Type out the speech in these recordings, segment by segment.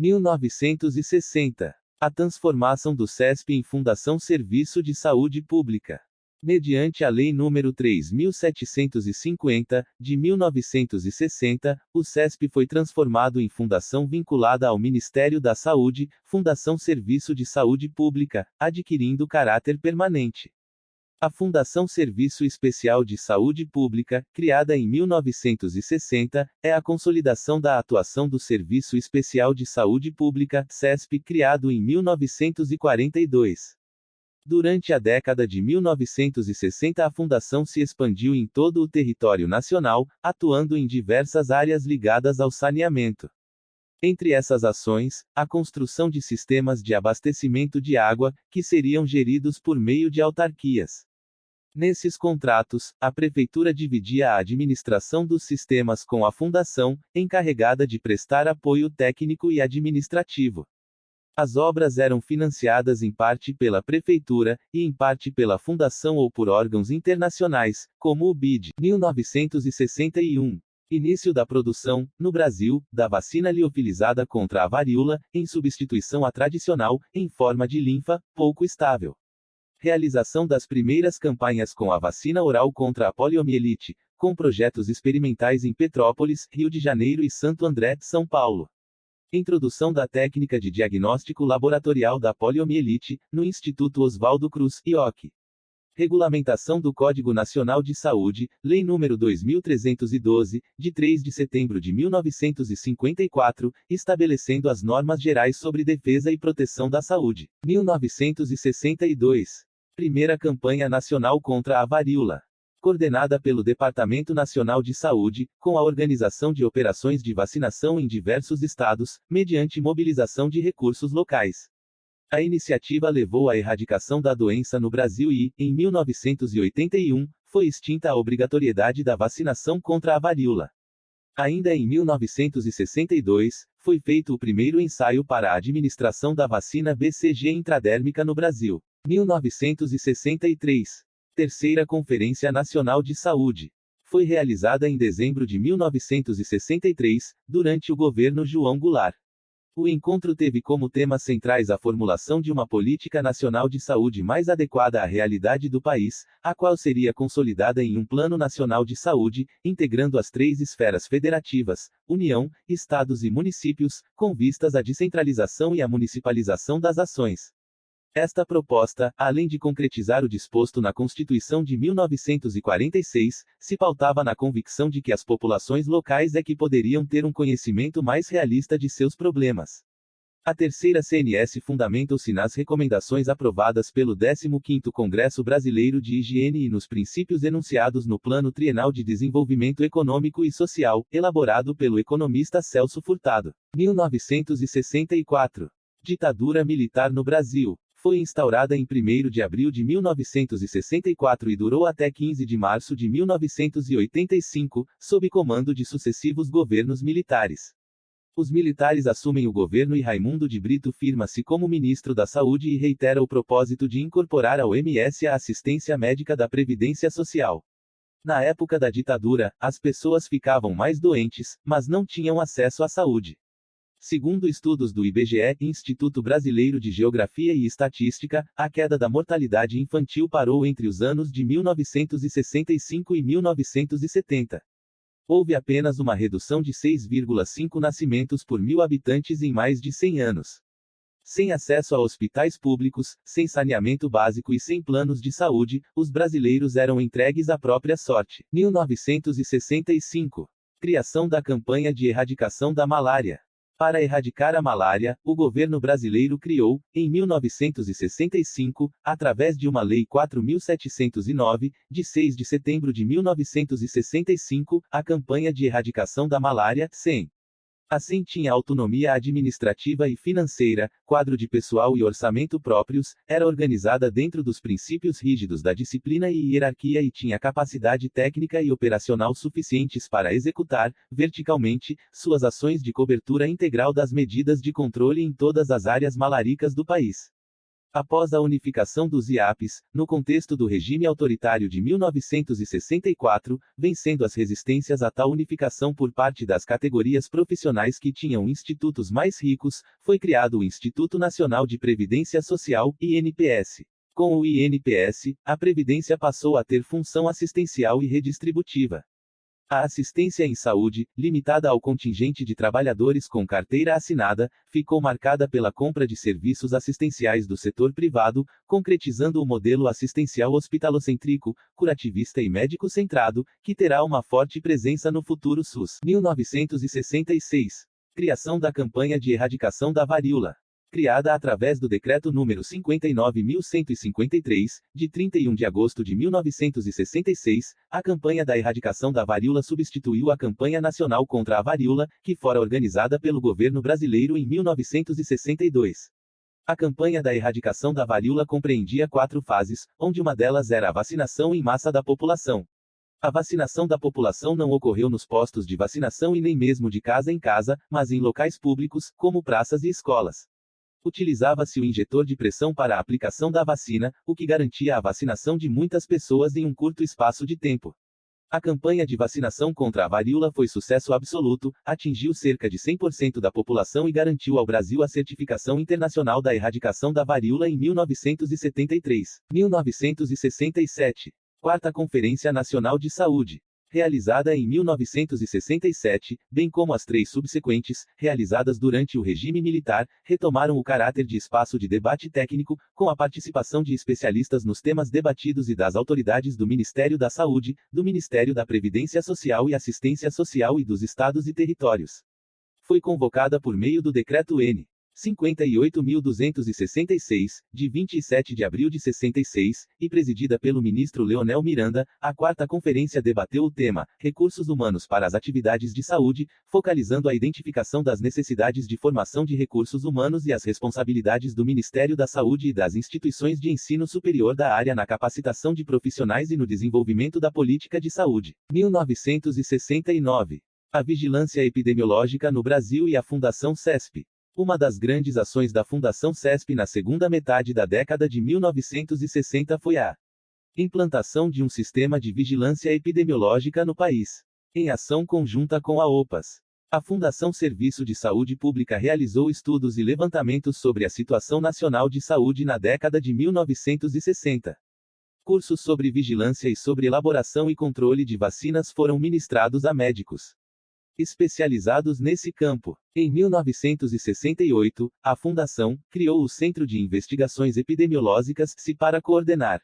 1960. A transformação do CESP em Fundação Serviço de Saúde Pública. Mediante a Lei nº 3.750, de 1960, o CESP foi transformado em fundação vinculada ao Ministério da Saúde, Fundação Serviço de Saúde Pública, adquirindo caráter permanente. A Fundação Serviço Especial de Saúde Pública, criada em 1960, é a consolidação da atuação do Serviço Especial de Saúde Pública, CESP, criado em 1942. Durante a década de 1960, a fundação se expandiu em todo o território nacional, atuando em diversas áreas ligadas ao saneamento. Entre essas ações, a construção de sistemas de abastecimento de água, que seriam geridos por meio de autarquias. Nesses contratos, a prefeitura dividia a administração dos sistemas com a fundação, encarregada de prestar apoio técnico e administrativo. As obras eram financiadas em parte pela prefeitura, e em parte pela fundação ou por órgãos internacionais, como o BID. 1961. Início da produção, no Brasil, da vacina liofilizada contra a varíola, em substituição à tradicional, em forma de linfa, pouco estável. Realização das primeiras campanhas com a vacina oral contra a poliomielite, com projetos experimentais em Petrópolis, Rio de Janeiro e Santo André, São Paulo. Introdução da técnica de diagnóstico laboratorial da poliomielite, no Instituto Oswaldo Cruz, IOC. Regulamentação do Código Nacional de Saúde, Lei nº 2.312, de 3 de setembro de 1954, estabelecendo as normas gerais sobre defesa e proteção da saúde. 1962. Primeira campanha nacional contra a varíola. Coordenada pelo Departamento Nacional de Saúde, com a organização de operações de vacinação em diversos estados, mediante mobilização de recursos locais. A iniciativa levou à erradicação da doença no Brasil e, em 1981, foi extinta a obrigatoriedade da vacinação contra a varíola. Ainda em 1962, foi feito o primeiro ensaio para a administração da vacina BCG intradérmica no Brasil. 1963. Terceira Conferência Nacional de Saúde. Foi realizada em dezembro de 1963, durante o governo João Goulart. O encontro teve como temas centrais a formulação de uma política nacional de saúde mais adequada à realidade do país, a qual seria consolidada em um Plano Nacional de Saúde, integrando as três esferas federativas, União, Estados e municípios, com vistas à descentralização e à municipalização das ações. Esta proposta, além de concretizar o disposto na Constituição de 1946, se pautava na convicção de que as populações locais é que poderiam ter um conhecimento mais realista de seus problemas. A terceira CNS fundamentou-se nas recomendações aprovadas pelo 15º Congresso Brasileiro de Higiene e nos princípios enunciados no Plano Trienal de Desenvolvimento Econômico e Social, elaborado pelo economista Celso Furtado. 1964. Ditadura militar no Brasil. Foi instaurada em 1º de abril de 1964 e durou até 15 de março de 1985, sob comando de sucessivos governos militares. Os militares assumem o governo e Raimundo de Brito firma-se como ministro da Saúde e reitera o propósito de incorporar ao MS a assistência médica da Previdência Social. Na época da ditadura, as pessoas ficavam mais doentes, mas não tinham acesso à saúde. Segundo estudos do IBGE, Instituto Brasileiro de Geografia e Estatística, a queda da mortalidade infantil parou entre os anos de 1965 e 1970. Houve apenas uma redução de 6,5 nascimentos por 1.000 habitantes em mais de 100 anos. Sem acesso a hospitais públicos, sem saneamento básico e sem planos de saúde, os brasileiros eram entregues à própria sorte. 1965. Criação da campanha de erradicação da malária. Para erradicar a malária, o governo brasileiro criou, em 1965, através de uma Lei 4.709, de 6 de setembro de 1965, a campanha de erradicação da malária, SEM. Assim tinha autonomia administrativa e financeira, quadro de pessoal e orçamento próprios, era organizada dentro dos princípios rígidos da disciplina e hierarquia e tinha capacidade técnica e operacional suficientes para executar, verticalmente, suas ações de cobertura integral das medidas de controle em todas as áreas maláricas do país. Após a unificação dos IAPs, no contexto do regime autoritário de 1964, vencendo as resistências a tal unificação por parte das categorias profissionais que tinham institutos mais ricos, foi criado o Instituto Nacional de Previdência Social, INPS. Com o INPS, a Previdência passou a ter função assistencial e redistributiva. A assistência em saúde, limitada ao contingente de trabalhadores com carteira assinada, ficou marcada pela compra de serviços assistenciais do setor privado, concretizando o modelo assistencial hospitalocêntrico, curativista e médico-centrado, que terá uma forte presença no futuro SUS. 1966. Criação da campanha de erradicação da varíola. Criada através do Decreto número 59.153, de 31 de agosto de 1966, a campanha da erradicação da varíola substituiu a campanha nacional contra a varíola, que fora organizada pelo governo brasileiro em 1962. A campanha da erradicação da varíola compreendia 4 fases, onde uma delas era a vacinação em massa da população. A vacinação da população não ocorreu nos postos de vacinação e nem mesmo de casa em casa, mas em locais públicos, como praças e escolas. Utilizava-se o injetor de pressão para a aplicação da vacina, o que garantia a vacinação de muitas pessoas em um curto espaço de tempo. A campanha de vacinação contra a varíola foi sucesso absoluto, atingiu cerca de 100% da população e garantiu ao Brasil a certificação internacional da erradicação da varíola em 1973. 1967. Quarta Conferência Nacional de Saúde. Realizada em 1967, bem como as 3 subsequentes, realizadas durante o regime militar, retomaram o caráter de espaço de debate técnico, com a participação de especialistas nos temas debatidos e das autoridades do Ministério da Saúde, do Ministério da Previdência Social e Assistência Social e dos estados e territórios. Foi convocada por meio do Decreto N. 58.266, de 27 de abril de 66, e presidida pelo ministro Leonel Miranda, a quarta conferência debateu o tema, recursos humanos para as atividades de saúde, focalizando a identificação das necessidades de formação de recursos humanos e as responsabilidades do Ministério da Saúde e das instituições de ensino superior da área na capacitação de profissionais e no desenvolvimento da política de saúde. 1969. A vigilância epidemiológica no Brasil e a Fundação CESP. Uma das grandes ações da Fundação CESP na segunda metade da década de 1960 foi a implantação de um sistema de vigilância epidemiológica no país. Em ação conjunta com a OPAS, a Fundação Serviço de Saúde Pública realizou estudos e levantamentos sobre a situação nacional de saúde na década de 1960. Cursos sobre vigilância e sobre elaboração e controle de vacinas foram ministrados a médicos especializados nesse campo. Em 1968, a Fundação criou o Centro de Investigações Epidemiológicas (CI) para coordenar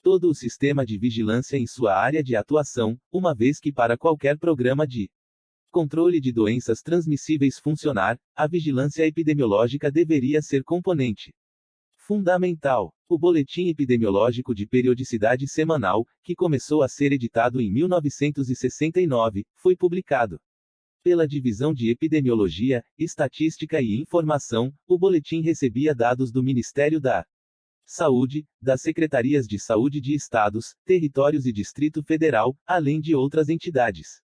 todo o sistema de vigilância em sua área de atuação, uma vez que para qualquer programa de controle de doenças transmissíveis funcionar, a vigilância epidemiológica deveria ser componente fundamental. O Boletim Epidemiológico de Periodicidade Semanal, que começou a ser editado em 1969, foi publicado pela Divisão de Epidemiologia, Estatística e Informação. O boletim recebia dados do Ministério da Saúde, das Secretarias de Saúde de Estados, Territórios e Distrito Federal, além de outras entidades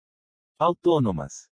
autônomas.